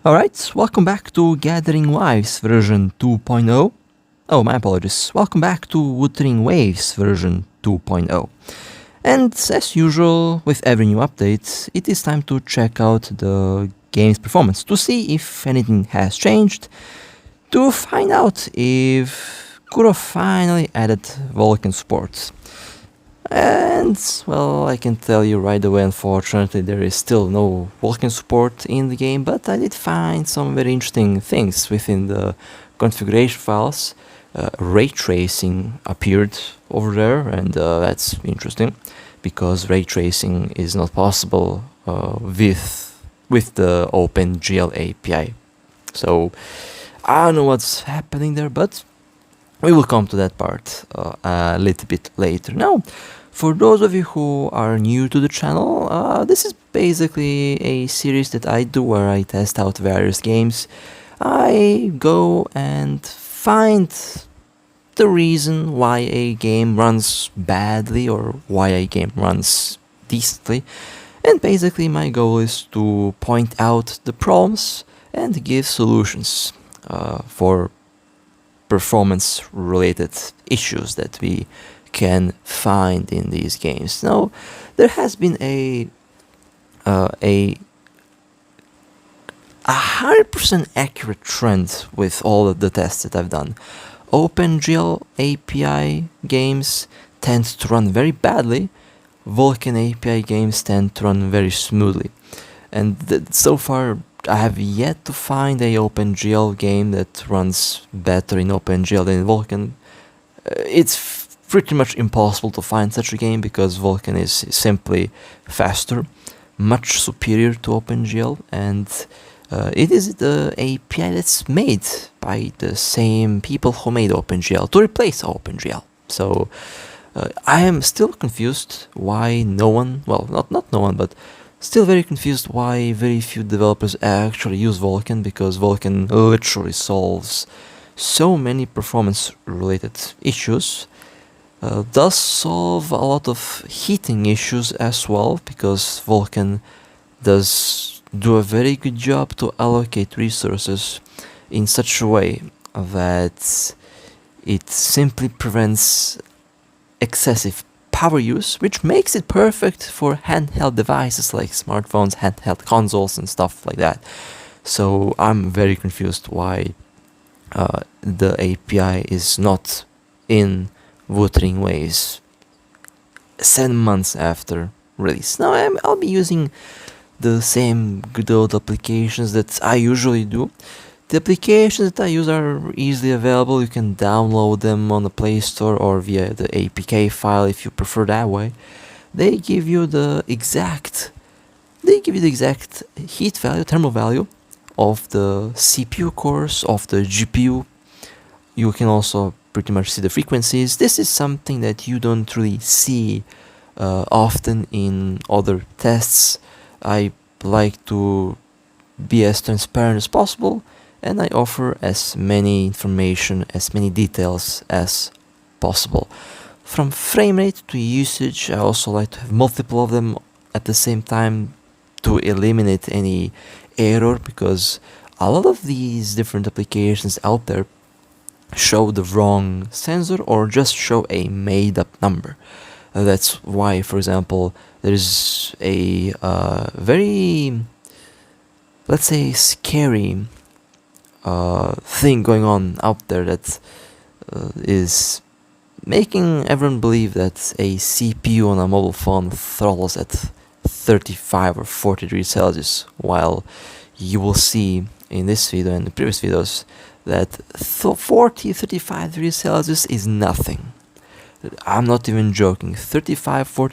Alright, welcome back to Wuthering Waves version 2.0. Oh, my apologies. Welcome back to Wuthering Waves version 2.0. And as usual, with every new update, it is time to check out the game's performance to see if anything has changed, to find out if Kuro finally added Vulkan support. And, well, I can tell you right away, unfortunately, there is still no Vulkan support in the game, but I did find some very interesting things within the configuration files. Ray tracing appeared over there, and that's interesting, because ray tracing is not possible with the OpenGL API. So, I don't know what's happening there, but we will come to that part a little bit later. Now, for those of you who are new to the channel, this is basically a series that I do where I test out various games. I go and find the reason why a game runs badly or why a game runs decently, and basically my goal is to point out the problems and give solutions for performance related issues that we can find in these games. Now, there has been a 100% accurate trend with all of the tests that I've done. OpenGL API games tend to run very badly. Vulkan API games tend to run very smoothly. And so far, I have yet to find a OpenGL game that runs better in OpenGL than in Vulkan. It's pretty much impossible to find such a game because Vulkan is simply faster, much superior to OpenGL, and it is the API that's made by the same people who made OpenGL to replace OpenGL. So I am still confused why no one, well, not no one, but still very confused why very few developers actually use Vulkan, because Vulkan literally solves so many performance related issues. Does solve a lot of heating issues as well, because Vulkan does do a very good job to allocate resources in such a way that it simply prevents excessive power use, which makes it perfect for handheld devices like smartphones, handheld consoles and stuff like that. So I'm very confused why the API is not in Wuthering Waves 7 months after release. Now I'll be using the same good old applications that I usually do. The applications that I use are easily available. You can download them on the Play Store or via the APK file if you prefer that way. They give you the exact heat value, thermal value of the CPU cores, of the GPU. You can also pretty much see the frequencies. This is something that you don't really see often in other tests. I like to be as transparent as possible, and I offer as many information, as many details as possible. From frame rate to usage, I also like to have multiple of them at the same time to eliminate any error, because a lot of these different applications out there show the wrong sensor or just show a made up number. That's why, for example, there's a very, let's say, scary thing going on out there that is making everyone believe that a CPU on a mobile phone throttles at 35 or 40 degrees Celsius, while you will see in this video and the previous videos that 35 degrees Celsius is nothing. I'm not even joking. 40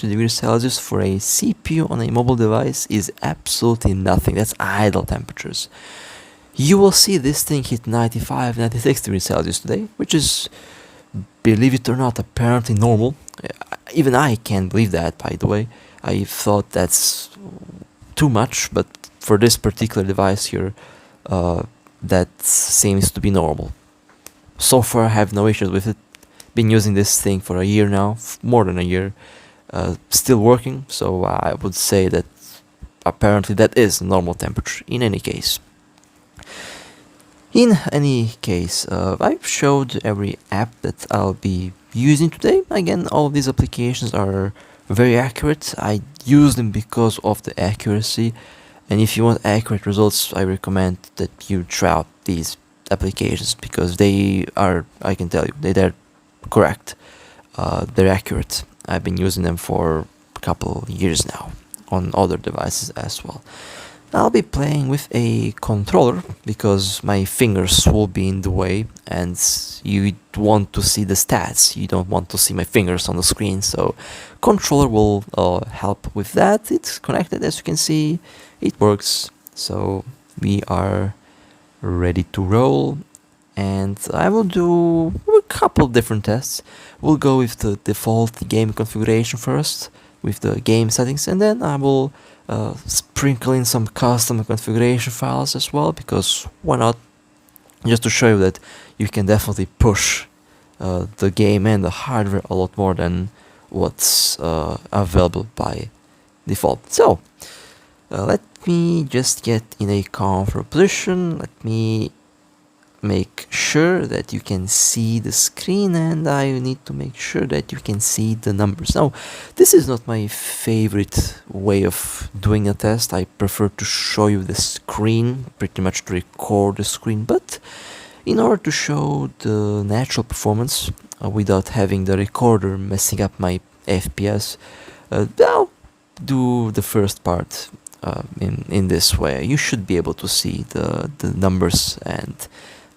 degrees Celsius for a CPU on a mobile device is absolutely nothing. That's idle temperatures. You will see this thing hit 96 degrees Celsius today, which is, believe it or not, apparently normal. Even I can't believe that, by the way. I thought that's too much, but for this particular device here, that seems to be normal. So far I have no issues with it. Been using this thing for a year now, more than a year, still working, so I would say that apparently that is normal temperature in any case. In any case, I've showed every app that I'll be using today. Again, all of these applications are very accurate. I use them because of the accuracy, and if you want accurate results, I recommend that you try out these applications because they are, I can tell you, they're correct. They're accurate. I've been using them for a couple years now on other devices as well. I'll be playing with a controller because my fingers will be in the way and you want to see the stats. You don't want to see my fingers on the screen, so controller will help with that. It's connected, as you can see. It works, so we are ready to roll, and I will do a couple of different tests. We'll go with the default game configuration first, with the game settings, and then I will sprinkle in some custom configuration files as well, because why not? Just to show you that you can definitely push the game and the hardware a lot more than what's available by default. So let me just get in a comfortable position. Let me make sure that you can see the screen, and I need to make sure that you can see the numbers. Now, this is not my favorite way of doing a test. I prefer to show you the screen, pretty much to record the screen, but in order to show the natural performance without having the recorder messing up my FPS, I'll do the first part in this way. You should be able to see the numbers and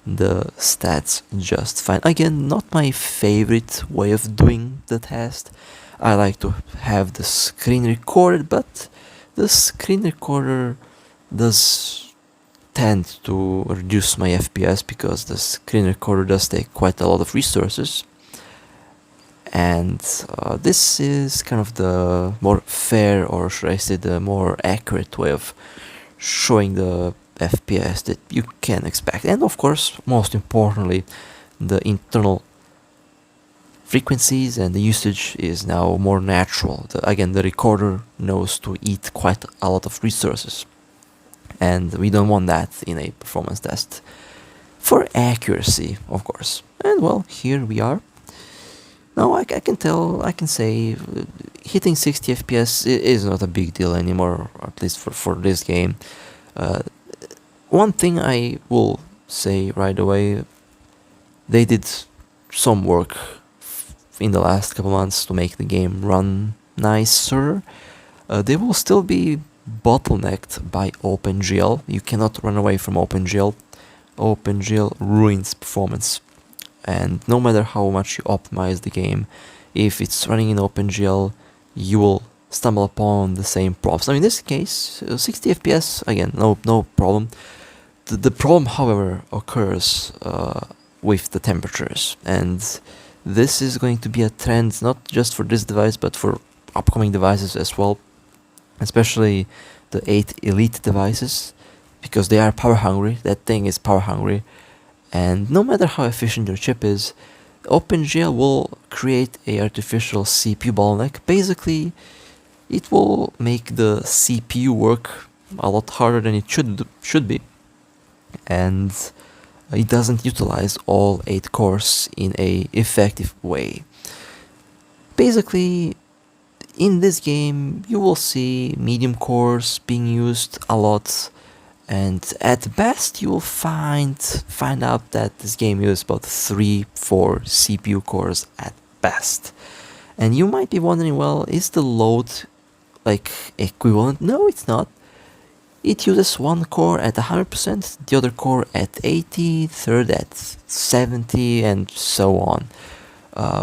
the stats just fine. Again, not my favorite way of doing the test. I like to have the screen recorded, but the screen recorder does tend to reduce my FPS because the screen recorder does take quite a lot of resources, and this is kind of the more fair, or should I say the more accurate way of showing the FPS that you can expect. And of course, most importantly, the internal frequencies and the usage is now more natural. Again, the recorder knows to eat quite a lot of resources, and we don't want that in a performance test. For accuracy, of course. And well, here we are. Now I can say hitting 60 FPS is not a big deal anymore, at least for this game. One thing I will say right away, they did some work in the last couple months to make the game run nicer. They will still be bottlenecked by OpenGL. You cannot run away from OpenGL. OpenGL ruins performance, and no matter how much you optimize the game, if it's running in OpenGL, you will stumble upon the same problems. Now in this case, 60 FPS, again, no problem. The problem, however, occurs with the temperatures, and this is going to be a trend not just for this device, but for upcoming devices as well, especially the 8 Elite devices, because they are power hungry. That thing is power hungry, and no matter how efficient your chip is, OpenGL will create a artificial CPU bottleneck. Basically, it will make the CPU work a lot harder than it should be, and it doesn't utilize all 8 cores in a effective way. Basically, in this game you will see medium cores being used a lot, and at best you will find out that this game uses about 3-4 CPU cores at best. And you might be wondering, well, is the load like equivalent? No, it's not. It uses one core at 100%, the other core at 80, third at 70, and so on.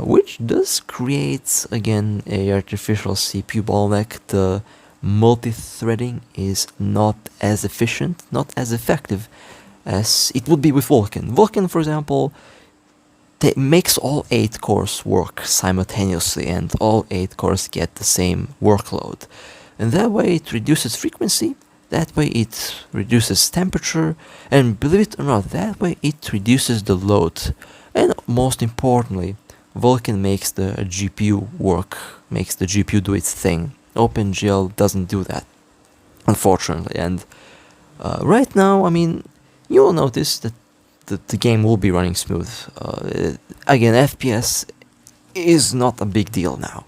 Which does create, again, a artificial CPU bottleneck. The multi-threading is not as efficient, not as effective as it would be with Vulkan. Vulkan, for example, makes all 8 cores work simultaneously, and all 8 cores get the same workload. And that way it reduces frequency, that way it reduces temperature, and believe it or not, that way it reduces the load. And most importantly, Vulkan makes the GPU work, makes the GPU do its thing. OpenGL doesn't do that, unfortunately. And right now, I mean, you will notice that the game will be running smooth. Again, FPS is not a big deal now.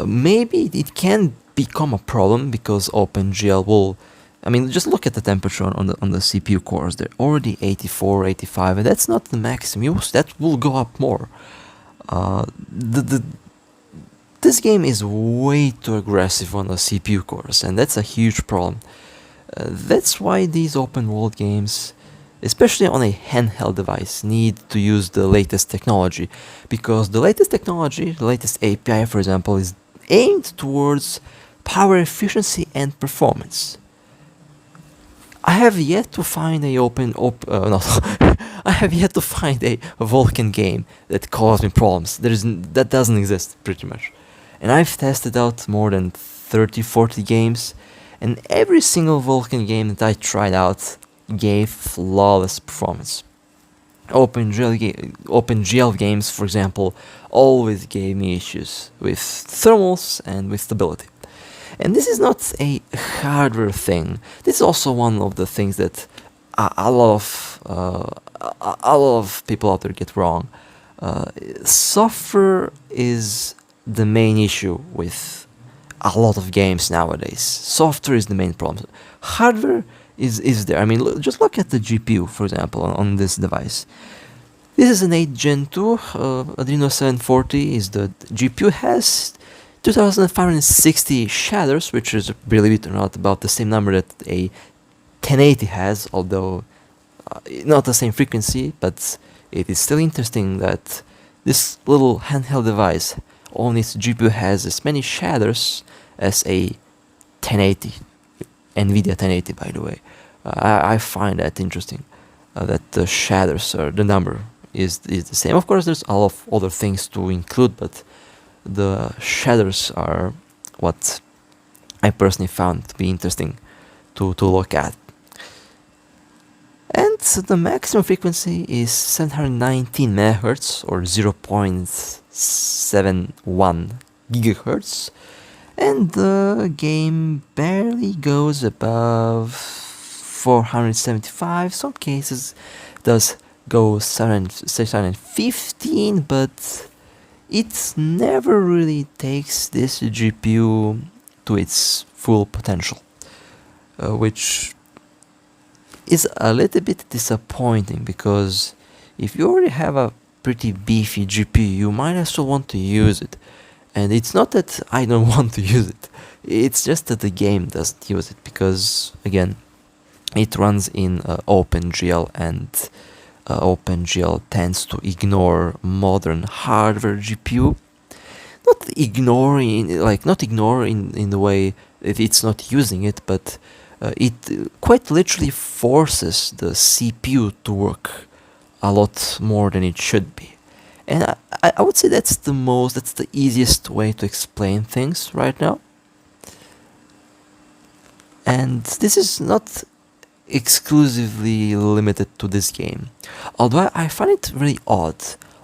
Maybe it can become a problem because OpenGL will. I mean, just look at the temperature on the CPU cores. They're already 84, 85, and that's not the maximum use. That will go up more. This game is way too aggressive on the CPU cores, and that's a huge problem. That's why these open world games, especially on a handheld device, need to use the latest technology, because the latest technology, the latest API, for example, is aimed towards power efficiency and performance. I have yet to find a I have yet to find a Vulkan game that caused me problems. That doesn't exist, pretty much. And I've tested out more than 30, 40 games, and every single Vulkan game that I tried out gave flawless performance. OpenGL games, for example, always gave me issues with thermals and with stability. And this is not a hardware thing. This is also one of the things that a lot of people out there get wrong. Software is the main issue with a lot of games nowadays. Software is the main problem. Hardware is there. I mean, just look at the GPU, for example, on this device. This is an 8 Gen 2 Adreno 740. Is the GPU has 2560 shaders, which is, believe it or not, about the same number that a 1080 has, although not the same frequency, but it is still interesting that this little handheld device on its GPU has as many shaders as a 1080, NVIDIA 1080, by the way. I find that interesting, that the shaders, or the number, is the same. Of course, there's a lot of other things to include, but the shaders are what I personally found to be interesting to look at. And the maximum frequency is 719 MHz or 0.71 GHz, and the game barely goes above 475. Some cases does go 615, but it never really takes this GPU to its full potential, which is a little bit disappointing, because if you already have a pretty beefy GPU, you might as well want to use it. And it's not that I don't want to use it, it's just that the game doesn't use it, because again, it runs in OpenGL, and OpenGL tends to ignore modern hardware GPU. Not ignore in the way that it's not using it, but it quite literally forces the CPU to work a lot more than it should be. And I would say that's the easiest way to explain things right now. And this is not exclusively limited to this game, although I find it really odd.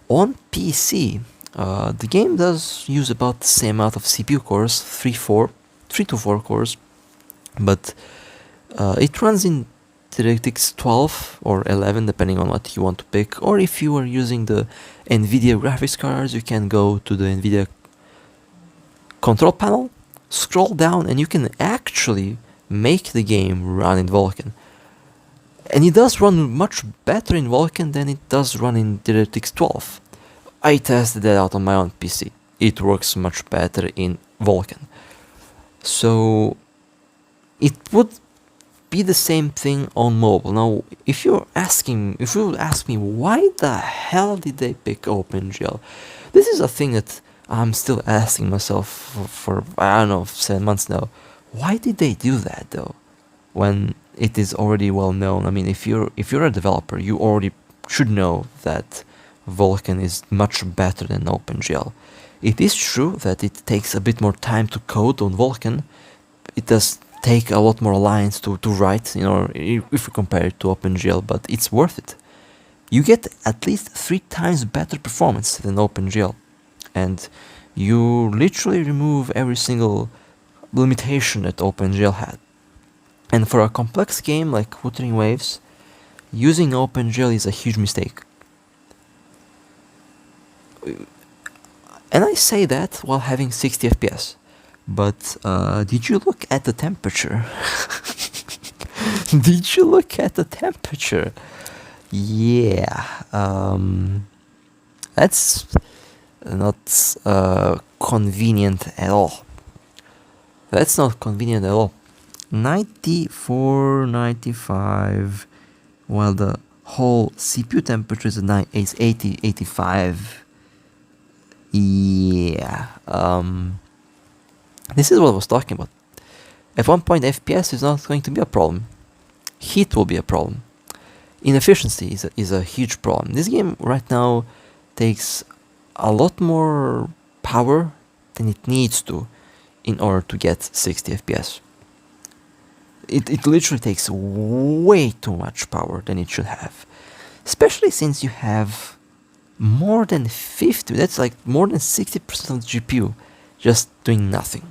On PC, the game does use about the same amount of CPU cores, 3 to 4 cores, but it runs in DirectX 12 or 11, depending on what you want to pick. Or if you are using the NVIDIA graphics cards, you can go to the NVIDIA control panel, scroll down, and you can actually make the game run in Vulkan. And it does run much better in Vulkan than it does run in DirectX 12. I tested that out on my own PC. It works much better in Vulkan. So it would be the same thing on mobile. Now, if you would ask me why the hell did they pick OpenGL, this is a thing that I'm still asking myself for I don't know, 7 months now. Why did they do that though, when it is already well known? I mean, if you're a developer, you already should know that Vulkan is much better than OpenGL. It is true that it takes a bit more time to code on Vulkan. It does take a lot more lines to write, if you compare it to OpenGL, but it's worth it. You get at least 3 times better performance than OpenGL, and you literally remove every single limitation that OpenGL had. And for a complex game like Wuthering Waves, Using OpenGL is a huge mistake. And I say that while having 60 FPS. But did you look at the temperature? Did you look at the temperature? Yeah. That's not convenient at all. That's not convenient at all. 94, 95, while the whole CPU temperature is 80, 85. Yeah. This is what I was talking about. At one point, FPS is not going to be a problem. Heat will be a problem. Inefficiency is a huge problem. This game right now takes a lot more power than it needs to in order to get 60 FPS. It literally takes way too much power than it should have. Especially since you have more than 50, that's like more than 60% of the GPU just doing nothing.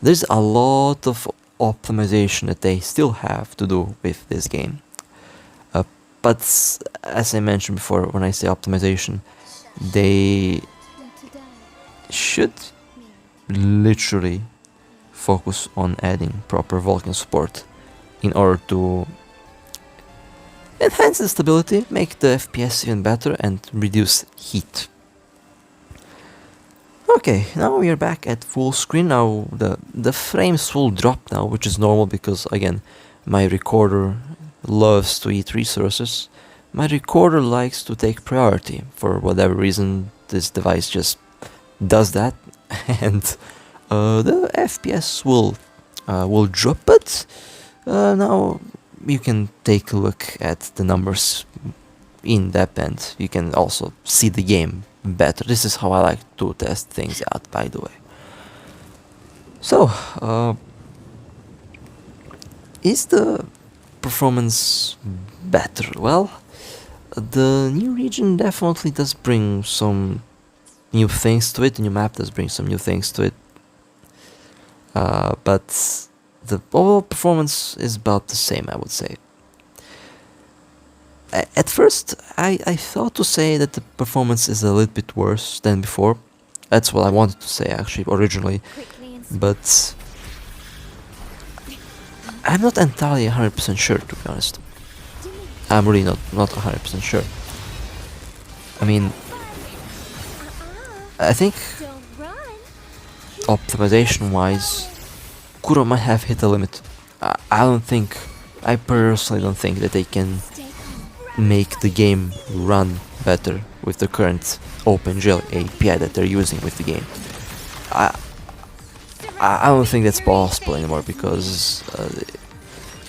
There's a lot of optimization that they still have to do with this game. But as I mentioned before, when I say optimization, they should literally focus on adding proper Vulkan support in order to enhance the stability, make the FPS even better, and reduce heat. Okay, now we are back at full screen. Now the frames will drop now, which is normal because again, my recorder loves to eat resources. My recorder likes to take priority. For whatever reason, this device just does that, and the FPS will drop. But now you can take a look at the numbers in depth, and you can also see the game better. This is how I like to test things out, by the way. So, is the performance better? Well, the new region definitely does bring some new things to it. The new map does bring some new things to it. But the overall performance is about the same, I would say. At first, I thought to say that the performance is a little bit worse than before. That's what I wanted to say, actually, originally. But I'm not entirely 100% sure, to be honest. I'm really not 100% sure. I mean, I think optimization-wise, Kuro might have hit a limit. I personally don't think that they can make the game run better with the current OpenGL API that they're using with the game. I don't think that's possible anymore because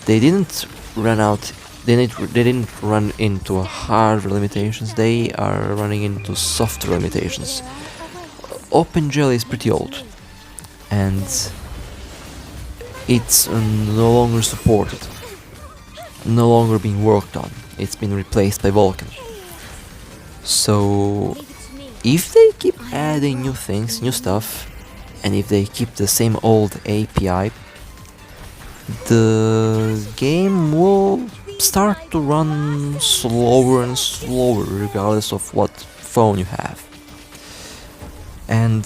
they didn't run out. They didn't run into hardware limitations. They are running into software limitations. OpenGL is pretty old, and it's no longer supported, no longer being worked on. It's been replaced by Vulkan. So if they keep adding new things, new stuff, and if they keep the same old API, the game will start to run slower and slower regardless of what phone you have. And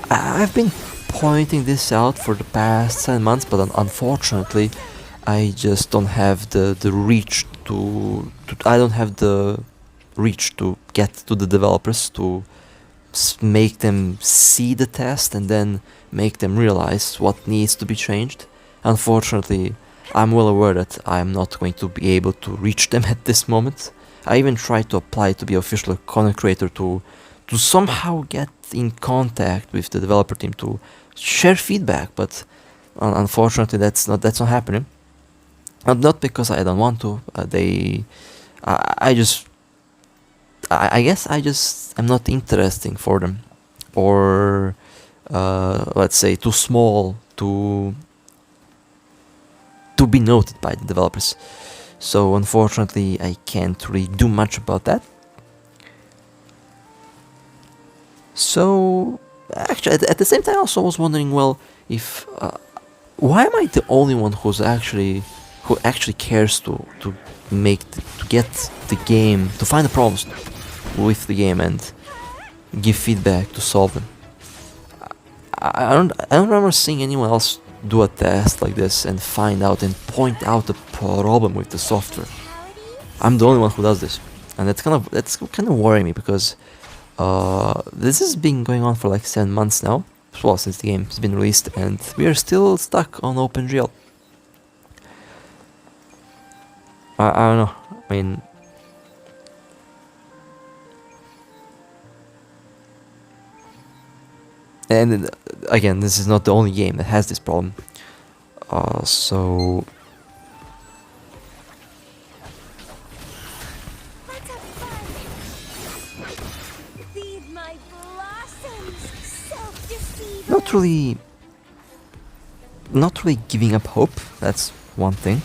I've been pointing this out for the past 7 months, but unfortunately I just don't have the reach to I don't have the reach to get to the developers to make them see the test and then make them realize what needs to be changed. Unfortunately, I'm well aware that I'm not going to be able to reach them at this moment. I even tried to apply to be official content creator to somehow get in contact with the developer team to share feedback, but unfortunately that's not happening. Not because I don't want to. I guess I'm not interesting for them, or let's say too small to be noted by the developers. So unfortunately I can't really do much about that. So actually at the same time I also was wondering, well, if why am I the only one who actually cares to get the game, to find the problems with the game and give feedback to solve them. I don't remember seeing anyone else do a test like this and find out and point out the problem with the software. I'm the only one who does this, and that's kind of worrying me, because this has been going on for like 7 months now, well, since the game has been released, and we are still stuck on OpenGL. I don't know. I mean, and again, this is not the only game that has this problem. So not really giving up hope. That's one thing,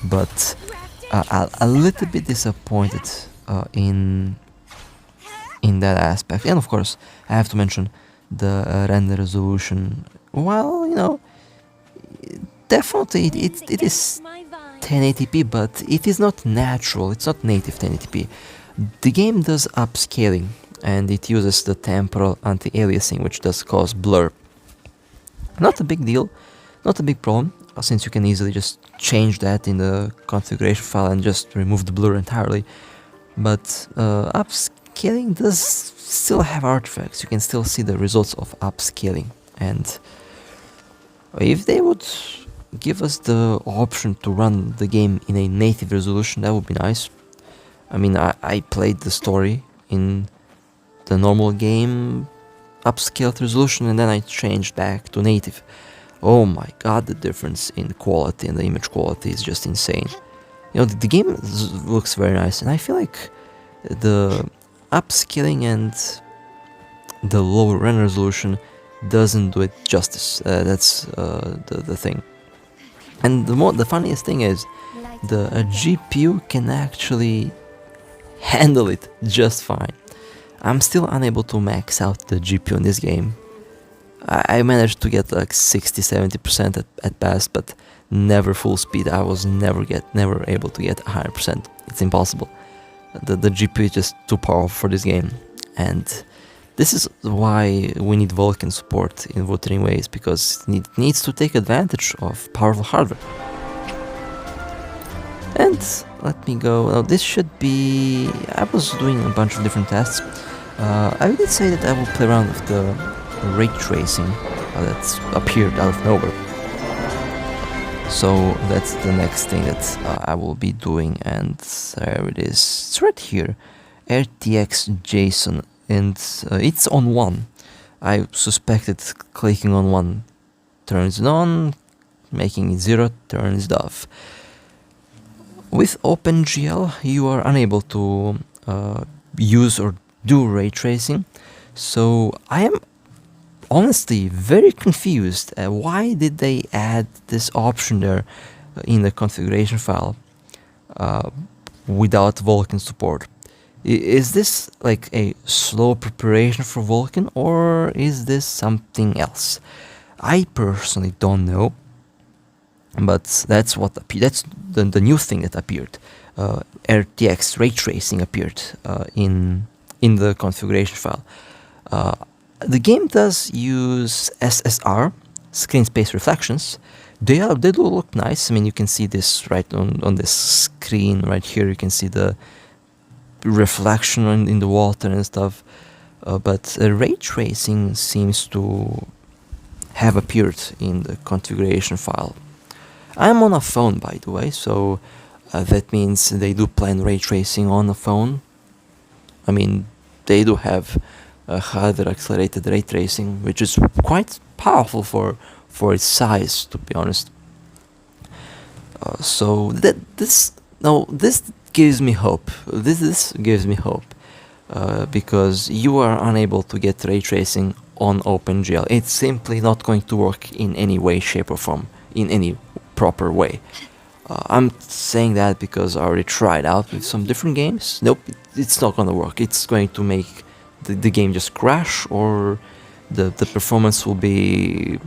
but a little bit disappointed in that aspect. And of course, I have to mention the render resolution. Well, you know, definitely it is 1080p, but it is not natural. It's not native 1080p. The game does upscaling, and it uses the temporal anti-aliasing, which does cause blur. Not a big deal, not a big problem, since you can easily just change that in the configuration file and just remove the blur entirely. But upscaling does still have artifacts. You can still see the results of upscaling, and if they would give us the option to run the game in a native resolution, that would be nice. I mean, I played the story in the normal game upscaled resolution, and then I changed back to native. Oh my god, the difference in quality and the image quality is just insane. You know, the game looks very nice, and I feel like the upscaling and the lower render resolution doesn't do it justice. That's the thing. And the funniest thing is, the GPU can actually handle it just fine. I'm still unable to max out the GPU in this game. I managed to get like 60-70% at best, but never full speed. I was never able to get 100%. It's impossible. The GPU is just too powerful for this game, and this is why we need Vulkan support in Wuthering Waves, because it needs to take advantage of powerful hardware. And let me go. Now this should be... I was doing a bunch of different tests. I did say that I will play around with the ray tracing that's appeared out of nowhere. So that's the next thing that I will be doing, and there it is. It's right here, RTX JSON, and it's on 1. I suspected clicking on 1 turns it on, making it 0 turns it off. With OpenGL, you are unable to use or do ray tracing, so I am honestly very confused. Why did they add this option there in the configuration file without Vulkan support? Is this like a slow preparation for Vulkan, or is this something else? I personally don't know, but that's what appeared. That's the new thing that appeared. RTX ray tracing appeared in the configuration file. The game does use SSR, screen space reflections. They do look nice. I mean, you can see this right on this screen right here. You can see the reflection in the water and stuff. But ray tracing seems to have appeared in the configuration file. I'm on a phone, by the way, so that means they do plan ray tracing on a phone. I mean, they do have hardware accelerated ray tracing, which is quite powerful for its size, to be honest. So this gives me hope. This gives me hope because you are unable to get ray tracing on OpenGL. It's simply not going to work in any way, shape, or form, in any proper way. I'm saying that because I already tried out with some different games. Nope, it's not gonna work. It's going to make the game just crash, or the performance will be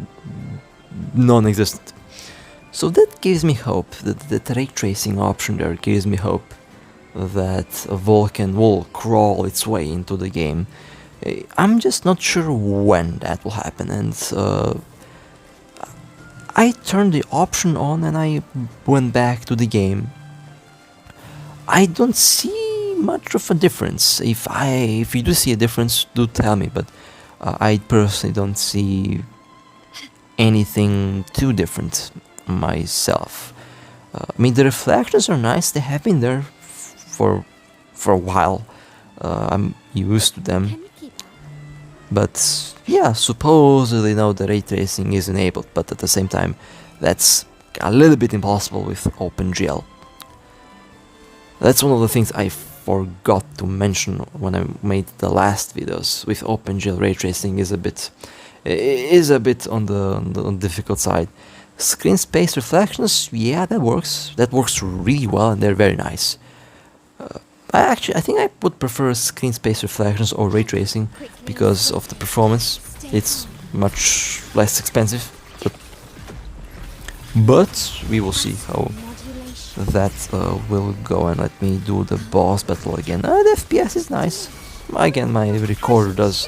non-existent. So that gives me hope, that ray tracing option there gives me hope that Vulkan will crawl its way into the game. I'm just not sure when that will happen, and I turned the option on and I went back to the game. I don't see much of a difference. If you do see a difference, do tell me, but I personally don't see anything too different myself. I mean, the reflections are nice, they have been there for a while. I'm used to them. But yeah, supposedly now the ray tracing is enabled, but at the same time, that's a little bit impossible with OpenGL. That's one of the things I forgot to mention when I made the last videos. With OpenGL, ray tracing is a bit on the difficult side. Screen space reflections, yeah, that works. That works really well, and they're very nice. I think I would prefer screen space reflections or ray tracing because of the performance. It's much less expensive, but we will see how that will go. And let me do the boss battle again. The FPS is nice. Again, my recorder does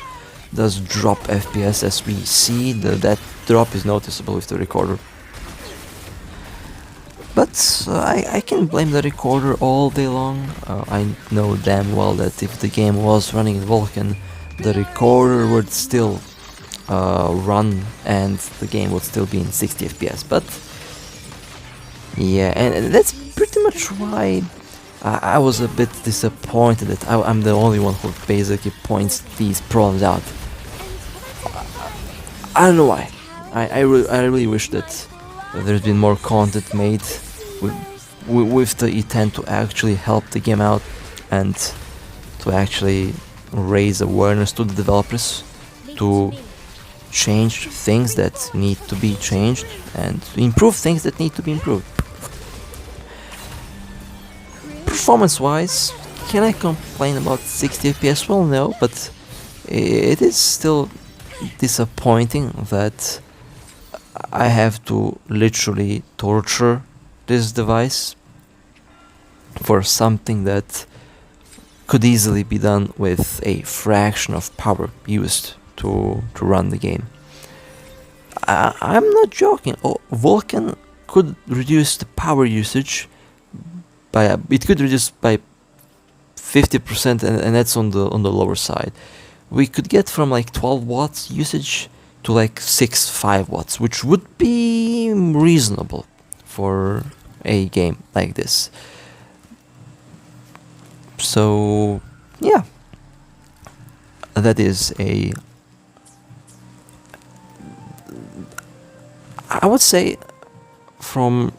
drop FPS, as we see. That drop is noticeable with the recorder. But I can blame the recorder all day long. I know damn well that if the game was running in Vulkan, the recorder would still run and the game would still be in 60 FPS. But yeah, and that's pretty much why I was a bit disappointed that I'm the only one who basically points these problems out. I don't know why. I really wish that there's been more content made with the intent to actually help the game out and to actually raise awareness to the developers, to change things that need to be changed and improve things that need to be improved. Performance wise, can I complain about 60 FPS? Well, no, but it is still disappointing that I have to literally torture this device for something that could easily be done with a fraction of power used to run the game. I'm not joking. Vulkan could reduce the power usage by it could reduce by 50%, and that's on the lower side. We could get from like 12 watts usage to like 5 watts, which would be reasonable for a game like this. So yeah, that is I would say from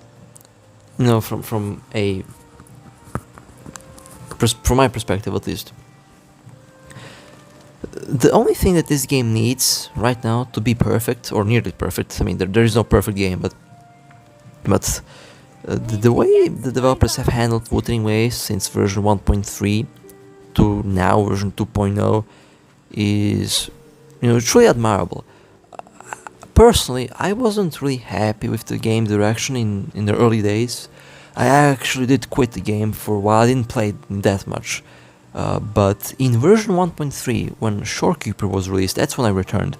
my perspective at least, the only thing that this game needs right now to be perfect or nearly perfect, I mean there is no perfect game, but the way the developers have handled Wuthering Waves since version 1.3 to now version 2.0 is truly admirable. Personally, I wasn't really happy with the game direction in the early days. I actually did quit the game for a while. I didn't play that much. But in version 1.3, when Shorekeeper was released, that's when I returned,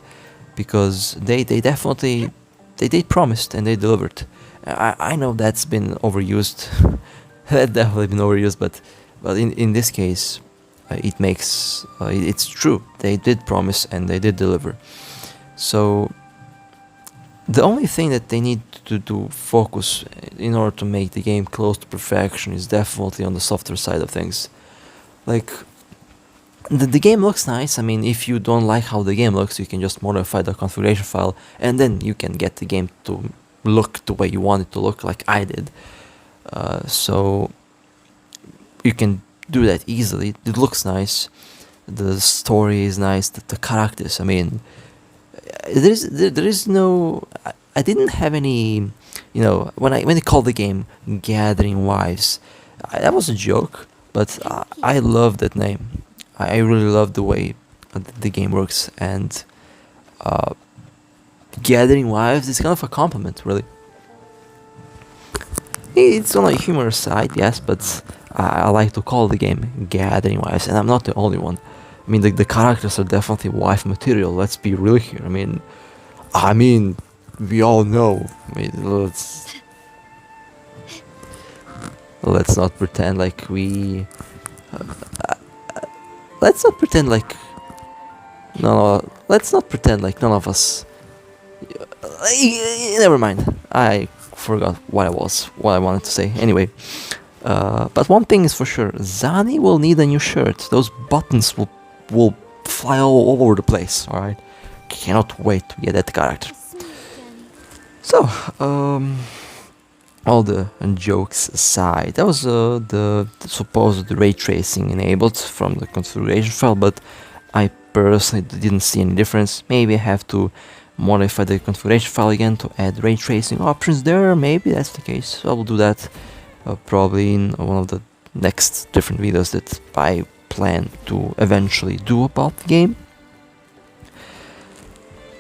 because they definitely they promised and they delivered. I know that's been overused. That's definitely been overused, but in this case, it makes it's true. They did promise and they did deliver. So the only thing that they need to focus in order to make the game close to perfection is definitely on the software side of things. Like, the game looks nice. I mean, if you don't like how the game looks, you can just modify the configuration file and then you can get the game to look the way you want it to look, like I did. So you can do that easily. It looks nice. The story is nice. The characters, I mean, there is no. I didn't have any. When I called the game Gathering Wives, that was a joke. But I love that name. I really love the way the game works, and Gathering Wives is kind of a compliment, really. It's on a humorous side, yes, but I like to call the game gathering wives, and I'm not the only one. I mean, the characters are definitely wife material. Let's be real here. I mean, we all know. I mean, let's not pretend like we. Let's not pretend like no. Let's not pretend like none of us. Never mind. I forgot what I wanted to say. Anyway, but one thing is for sure: Zani will need a new shirt. Those buttons will fly all over the place. All right, cannot wait to get that character. So, all the jokes aside, that was the supposed ray tracing enabled from the configuration file, but I personally didn't see any difference. Maybe I have to modify the configuration file again to add ray tracing options there. Maybe that's the case. I will do that probably in one of the next different videos that I plan to eventually do about the game.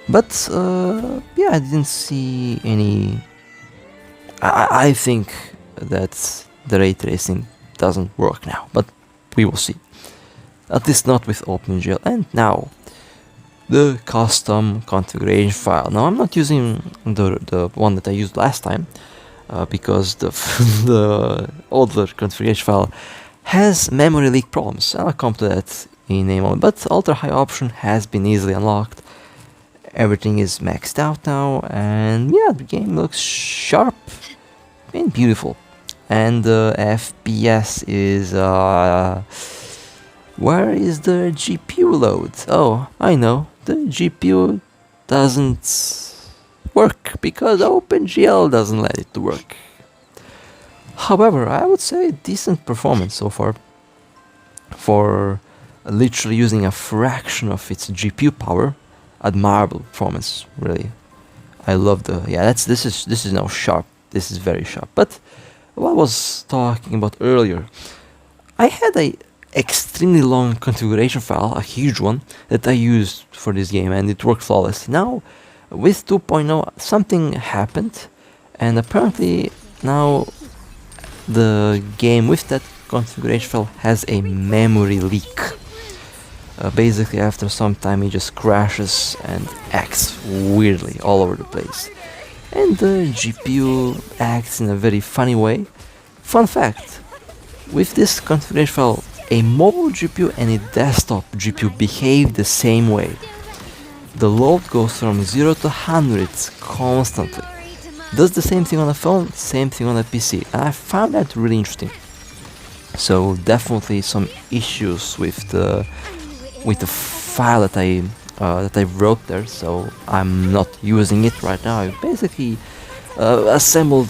But yeah, I didn't see any. I think that the ray tracing doesn't work now, but we will see. At least not with OpenGL. And now, the custom configuration file. Now I'm not using the one that I used last time, because the older configuration file has memory leak problems. I'll come to that in a moment. But ultra high option has been easily unlocked. Everything is maxed out now, and yeah, the game looks sharp and beautiful. And the FPS is where is the GPU load? Oh, I know, the GPU doesn't work because OpenGL doesn't let it to work. However, I would say decent performance so far for literally using a fraction of its GPU power. Admirable performance, really. I love this is now sharp. This is very sharp. But what I was talking about earlier, I had a extremely long configuration file, a huge one, that I used for this game, and it worked flawlessly. Now, with 2.0, something happened, and apparently now the game with that configuration file has a memory leak. Basically, after some time, it just crashes and acts weirdly all over the place. And the GPU acts in a very funny way. Fun fact, with this configuration file, a mobile GPU and a desktop GPU behave the same way. The load goes from 0 to 100 constantly. Does the same thing on a phone, same thing on a PC. And I found that really interesting. So definitely some issues with the file that I wrote there, so I'm not using it right now. I basically assembled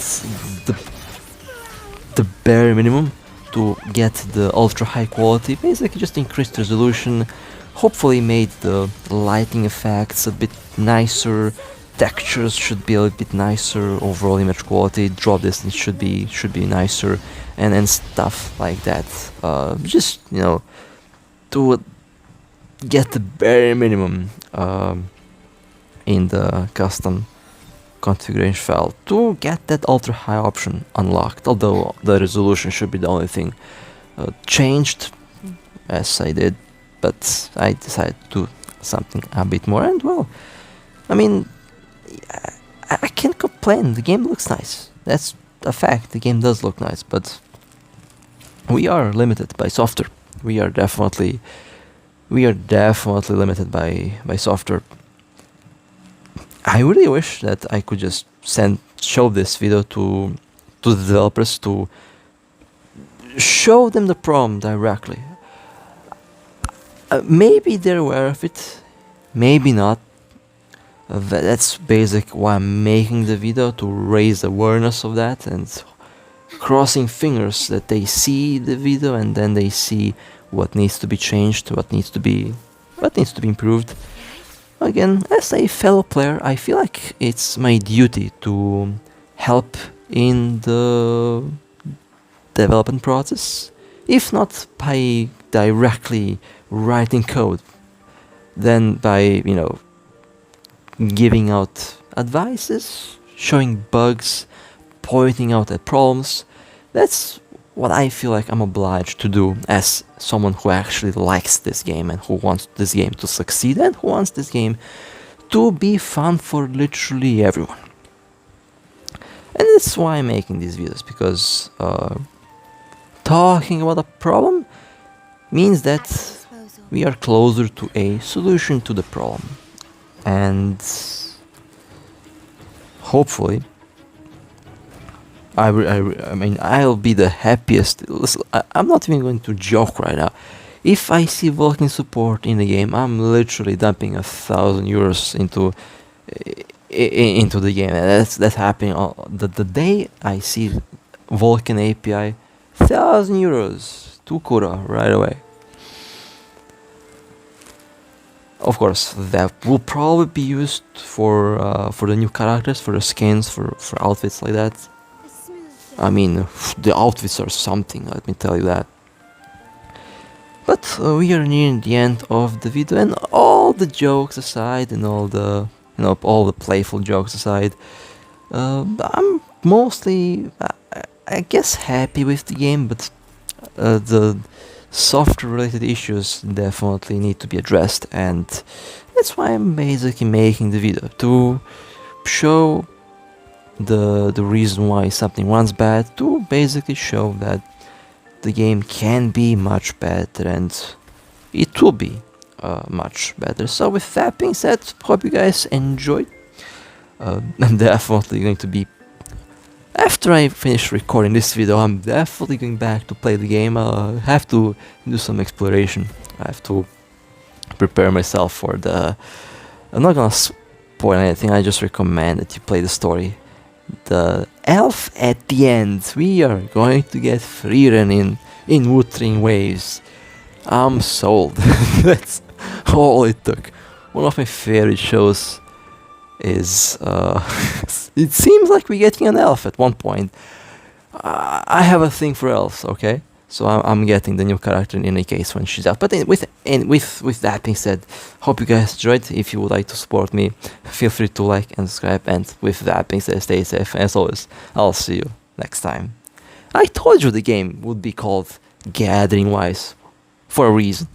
the bare minimum to get the ultra high quality. Basically just increased resolution, hopefully made the lighting effects a bit nicer, textures should be a little bit nicer, overall image quality, draw distance should be nicer, and stuff like that. Just to get the bare minimum in the custom configuration file to get that ultra high option unlocked, although the resolution should be the only thing changed, as I did, but I decided to do something a bit more, and well, I mean, I can't complain. The game looks nice. That's a fact. The game does look nice, but we are limited by software. We are definitely limited by software. I really wish that I could just show this video to the developers to show them the problem directly. Maybe they're aware of it, maybe not. That's basically why I'm making the video, to raise awareness of that, and crossing fingers that they see the video and then they see what needs to be changed, what needs to be improved. Again, as a fellow player, I feel like it's my duty to help in the development process, if not by directly writing code, then by giving out advices, showing bugs, pointing out at problems. That's what I feel like I'm obliged to do as someone who actually likes this game and who wants this game to succeed and who wants this game to be fun for literally everyone. And that's why I'm making these videos, because talking about a problem means that we are closer to a solution to the problem. And hopefully, I mean, I'll be the happiest. Listen, I'm not even going to joke right now. If I see Vulkan support in the game, I'm literally dumping 1,000 euros into the game. And that's happening the day I see Vulkan API. 1,000 euros to Kura right away. Of course, that will probably be used for the new characters, for the skins, for outfits like that. I mean, the outfits are something, let me tell you that. But we are nearing the end of the video, and all the jokes aside, and all the playful jokes aside, I'm mostly, I guess, happy with the game. But the software-related issues definitely need to be addressed, and that's why I'm basically making the video, to show the reason why something runs bad, to basically show that the game can be much better, and it will be much better. So with that being said, hope you guys enjoyed. I'm definitely going to be, after I finish recording this video, I'm definitely going back to play the game. I have to do some exploration. I have to prepare myself for the... I'm not gonna spoil anything, I just recommend that you play the story. The elf at the end, we are going to get free run in Wuthering Waves. I'm sold. That's all it took. One of my favorite shows is... it seems like we're getting an elf at one point. I have a thing for elves, okay? So I'm getting the new character in any case when she's out. But with that being said, hope you guys enjoyed. If you would like to support me, feel free to like and subscribe. And with that being said, stay safe. As always, I'll see you next time. I told you the game would be called Gathering Wise for a reason.